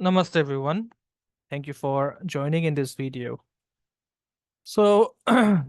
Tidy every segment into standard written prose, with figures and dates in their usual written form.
Namaste everyone. Thank you for joining in this video. So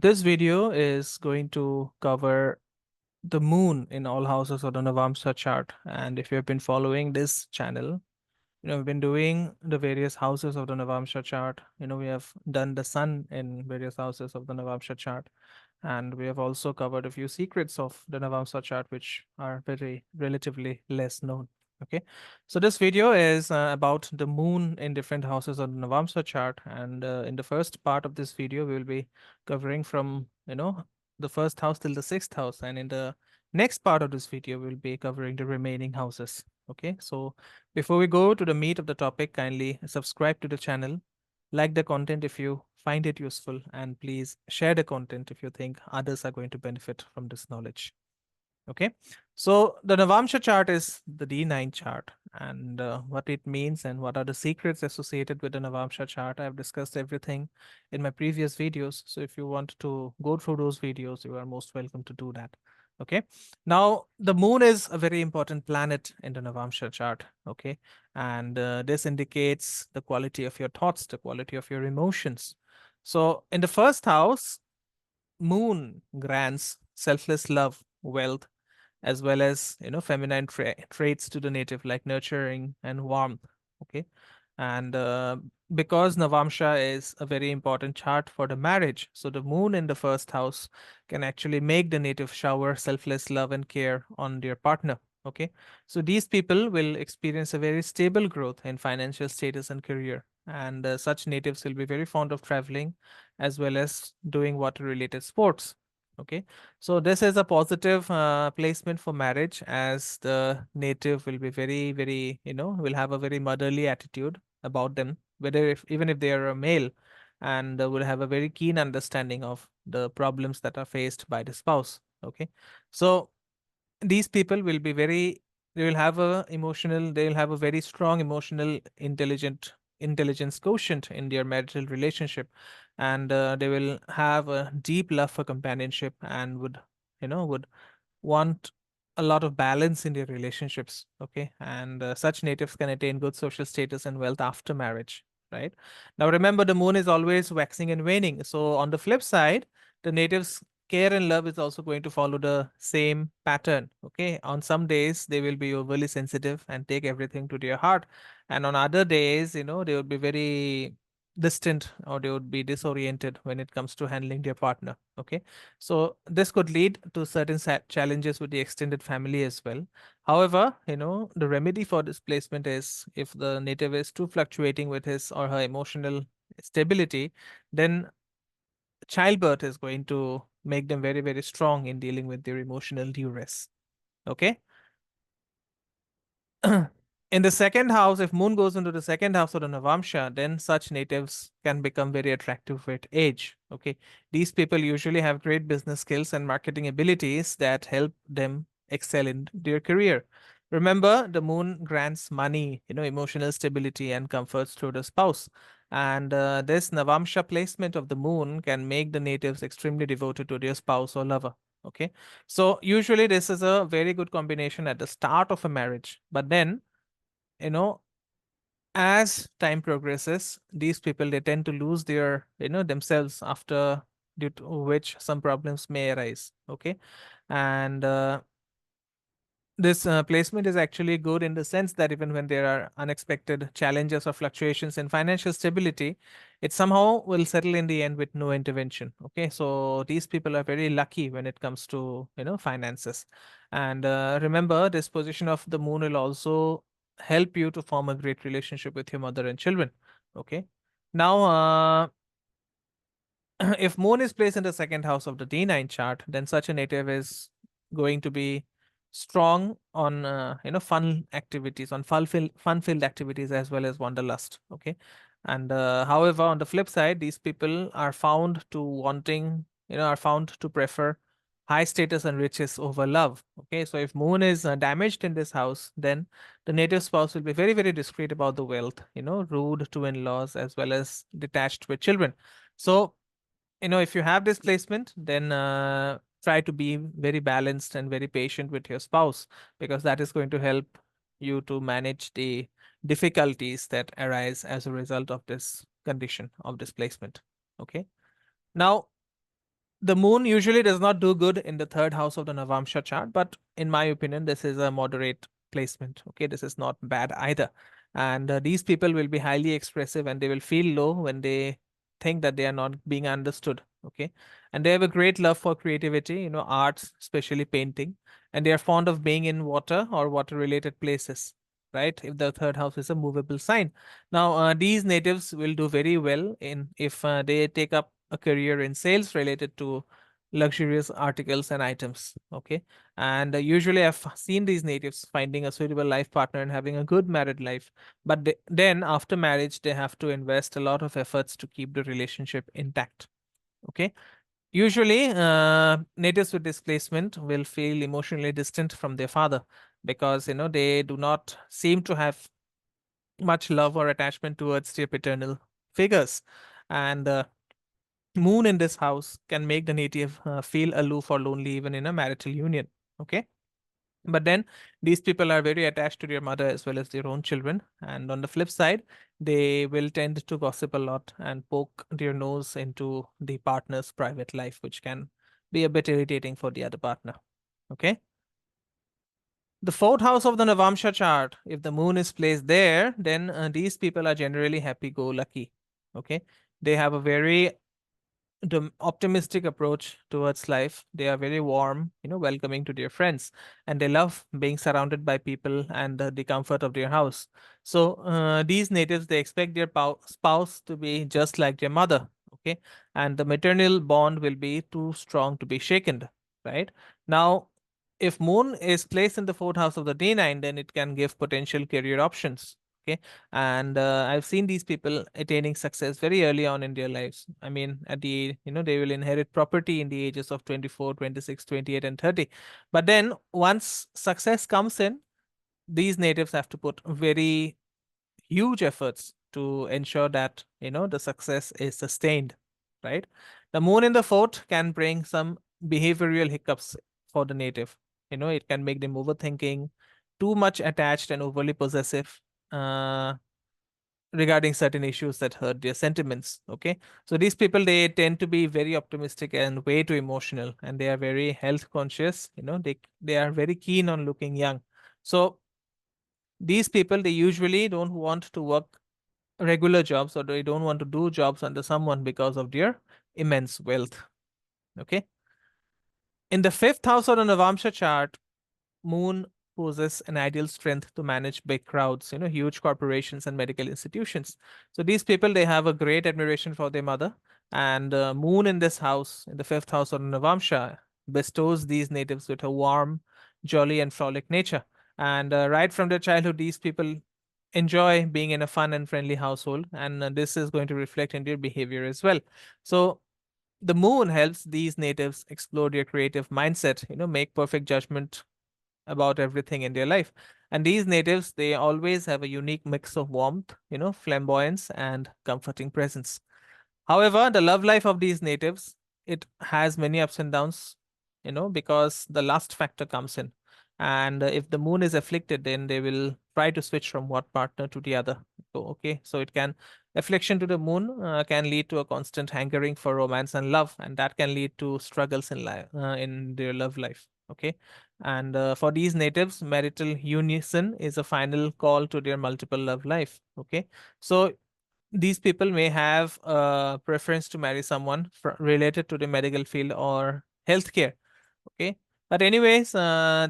this video is going to cover the moon in all houses of the Navamsa chart. And if you have been following this channel, we've been doing the various houses of the Navamsa chart. We have done the sun in various houses of the Navamsa chart. And we have also covered a few secrets of the Navamsa chart, which are very relatively less known. Okay, so this video is about the moon in different houses on the Navamsa chart. And in the first part of this video, we will be covering from, the first house till the sixth house. And in the next part of this video, we'll be covering the remaining houses. Okay, so before we go to the meat of the topic, kindly subscribe to the channel, like the content if you find it useful, and please share the content if you think others are going to benefit from this knowledge. Okay, so the Navamsha chart is the D9 chart, and what it means and what are the secrets associated with the Navamsha chart. I've discussed everything in my previous videos. So if you want to go through those videos, you are most welcome to do that. Okay, now the moon is a very important planet in the Navamsha chart. Okay, and this indicates the quality of your thoughts, the quality of your emotions. So in the first house, moon grants selfless love, wealth, as well as feminine traits to the native like nurturing and warmth. Okay, and because Navamsha is a very important chart for the marriage, so the moon in the first house can actually make the native shower selfless love and care on their partner. Okay, so these people will experience a very stable growth in financial status and career, and such natives will be very fond of traveling as well as doing water related sports. Okay, so this is a positive placement for marriage, as the native will be very, very, will have a very motherly attitude about them, whether if even if they are a male, and will have a very keen understanding of the problems that are faced by the spouse. Okay, so these people will be very, they will have a very strong emotional intelligence quotient in their marital relationship, and they will have a deep love for companionship and would want a lot of balance in their relationships. Okay, and such natives can attain good social status and wealth after marriage. Right, now remember, the moon is always waxing and waning, so on the flip side, the natives care and love is also going to follow the same pattern. Okay, on some days they will be overly sensitive and take everything to their heart, and on other days, they would be very distant, or they would be disoriented when it comes to handling their partner. Okay, so this could lead to certain challenges with the extended family as well. However, the remedy for displacement is, if the native is too fluctuating with his or her emotional stability, then childbirth is going to make them very, very strong in dealing with their emotional duress. Okay. In the second house, if moon goes into the second house of the Navamsha, then such natives can become very attractive with age. Okay. These people usually have great business skills and marketing abilities that help them excel in their career. Remember, the moon grants money, emotional stability and comforts to the spouse. And this Navamsha placement of the moon can make the natives extremely devoted to their spouse or lover. Okay. So usually this is a very good combination at the start of a marriage. But then, you know, as time progresses, these people, they tend to lose their, themselves, after due to which some problems may arise. Okay. And this placement is actually good in the sense that even when there are unexpected challenges or fluctuations in financial stability, it somehow will settle in the end with no intervention. Okay, so these people are very lucky when it comes to finances. And remember, this position of the moon will also help you to form a great relationship with your mother and children. Okay, now if moon is placed in the second house of the D9 chart, then such a native is going to be strong on fun activities, on fun-filled activities, as well as wanderlust. Okay, and however, on the flip side, these people are found to are found to prefer high status and riches over love. Okay, so if moon is damaged in this house, then the native spouse will be very, very discreet about the wealth, rude to in-laws, as well as detached with children. So if you have this placement, then try to be very balanced and very patient with your spouse, because that is going to help you to manage the difficulties that arise as a result of this condition of displacement. Okay. Now, the moon usually does not do good in the third house of the Navamsha chart, but in my opinion, this is a moderate placement. Okay, this is not bad either. And these people will be highly expressive and they will feel low when they think that they are not being understood. Okay, and they have a great love for creativity, arts, especially painting, and they are fond of being in water or water related places. Right, if the third house is a movable sign. Now, these natives will do very well in if they take up a career in sales related to luxurious articles and items. Okay. And usually I've seen these natives finding a suitable life partner and having a good married life. But then after marriage, they have to invest a lot of efforts to keep the relationship intact. Okay. Usually, natives with displacement will feel emotionally distant from their father because, they do not seem to have much love or attachment towards their paternal figures. And moon in this house can make the native feel aloof or lonely even in a marital union. Okay. But then these people are very attached to their mother as well as their own children. And on the flip side, they will tend to gossip a lot and poke their nose into the partner's private life, which can be a bit irritating for the other partner. Okay. The fourth house of the Navamsha chart, if the moon is placed there, then these people are generally happy go lucky. Okay. They have a very the optimistic approach towards life. They are very warm, welcoming to their friends, and they love being surrounded by people and the comfort of their house. So these natives, they expect their spouse to be just like their mother. Okay, and the maternal bond will be too strong to be shaken. Right now, if moon is placed in the fourth house of the D9, then it can give potential career options. Okay, and I've seen these people attaining success very early on in their lives. I mean, at the they will inherit property in the ages of 24, 26, 28, and 30. But then once success comes in, these natives have to put very huge efforts to ensure that the success is sustained. Right, the moon in the fourth can bring some behavioral hiccups for the native. It can make them overthinking, too much attached and overly possessive, uh, regarding certain issues that hurt their sentiments. Okay, so these people, they tend to be very optimistic and way too emotional, and they are very health conscious. They are very keen on looking young. So these people, they usually don't want to work regular jobs, or they don't want to do jobs under someone because of their immense wealth. Okay, in the fifth house of the Navamsha chart, moon poses an ideal strength to manage big crowds, huge corporations and medical institutions. So these people, they have a great admiration for their mother. And moon in this house, in the fifth house of Navamsha, bestows these natives with a warm, jolly, and frolic nature. And right from their childhood, these people enjoy being in a fun and friendly household. And this is going to reflect in their behavior as well. So the moon helps these natives explore their creative mindset, make perfect judgment about everything in their life. And these natives, they always have a unique mix of warmth, flamboyance, and comforting presence. However, the love life of these natives, it has many ups and downs, because the lust factor comes in. And if the moon is afflicted, then they will try to switch from one partner to the other. So, okay, so it can affliction to the moon can lead to a constant hankering for romance and love, and that can lead to struggles in life, in their love life. Okay, and for these natives, marital unison is a final call to their multiple love life. Okay, so these people may have a preference to marry someone related to the medical field or healthcare. Okay, but anyways,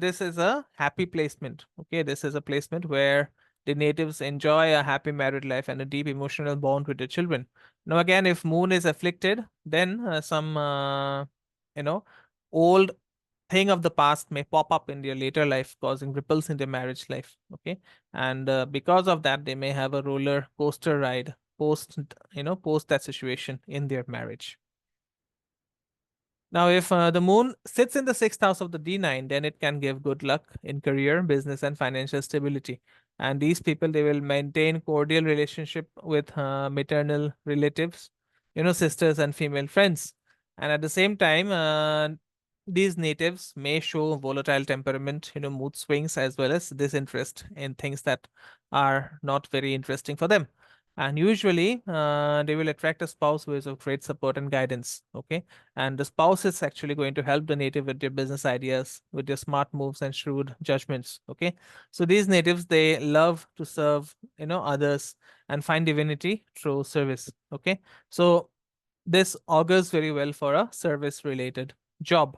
this is a happy placement. Okay, this is a placement where the natives enjoy a happy married life and a deep emotional bond with their children. Now again, if moon is afflicted, then some you know old thing of the past may pop up in their later life, causing ripples in their marriage life. Okay, and because of that, they may have a roller coaster ride post that situation in their marriage. Now, if the moon sits in the sixth house of the D9, then it can give good luck in career, business, and financial stability. And these people, they will maintain cordial relationship with maternal relatives, sisters and female friends. And at the same time, these natives may show volatile temperament, mood swings, as well as disinterest in things that are not very interesting for them. And usually, they will attract a spouse who is of great support and guidance. Okay. And the spouse is actually going to help the native with their business ideas, with their smart moves and shrewd judgments. Okay. So these natives, they love to serve, others and find divinity through service. Okay. So this augurs very well for a service related job.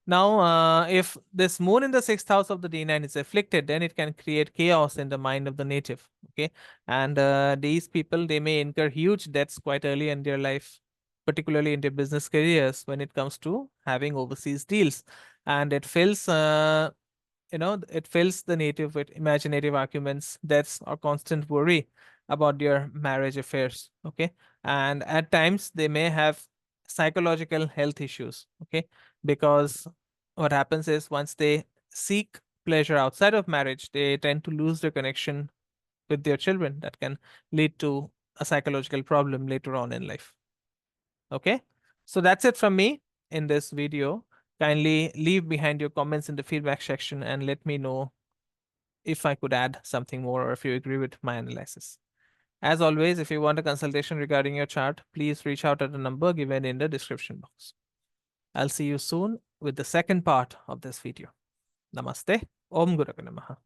Now, if this moon in the sixth house of the D9 is afflicted, then it can create chaos in the mind of the native. Okay. And these people, they may incur huge debts quite early in their life, particularly in their business careers when it comes to having overseas deals. And it fills the native with imaginative arguments. That's a constant worry about their marriage affairs. Okay. And at times they may have psychological health issues. Okay. Because what happens is once they seek pleasure outside of marriage, they tend to lose their connection with their children. That can lead to a psychological problem later on in life. Okay. So that's it from me in this video. Kindly leave behind your comments in the feedback section and let me know if I could add something more or if you agree with my analysis. As always, if you want a consultation regarding your chart, please reach out at the number given in the description box. I'll see you soon with the second part of this video. Namaste. Om Guru Namaha.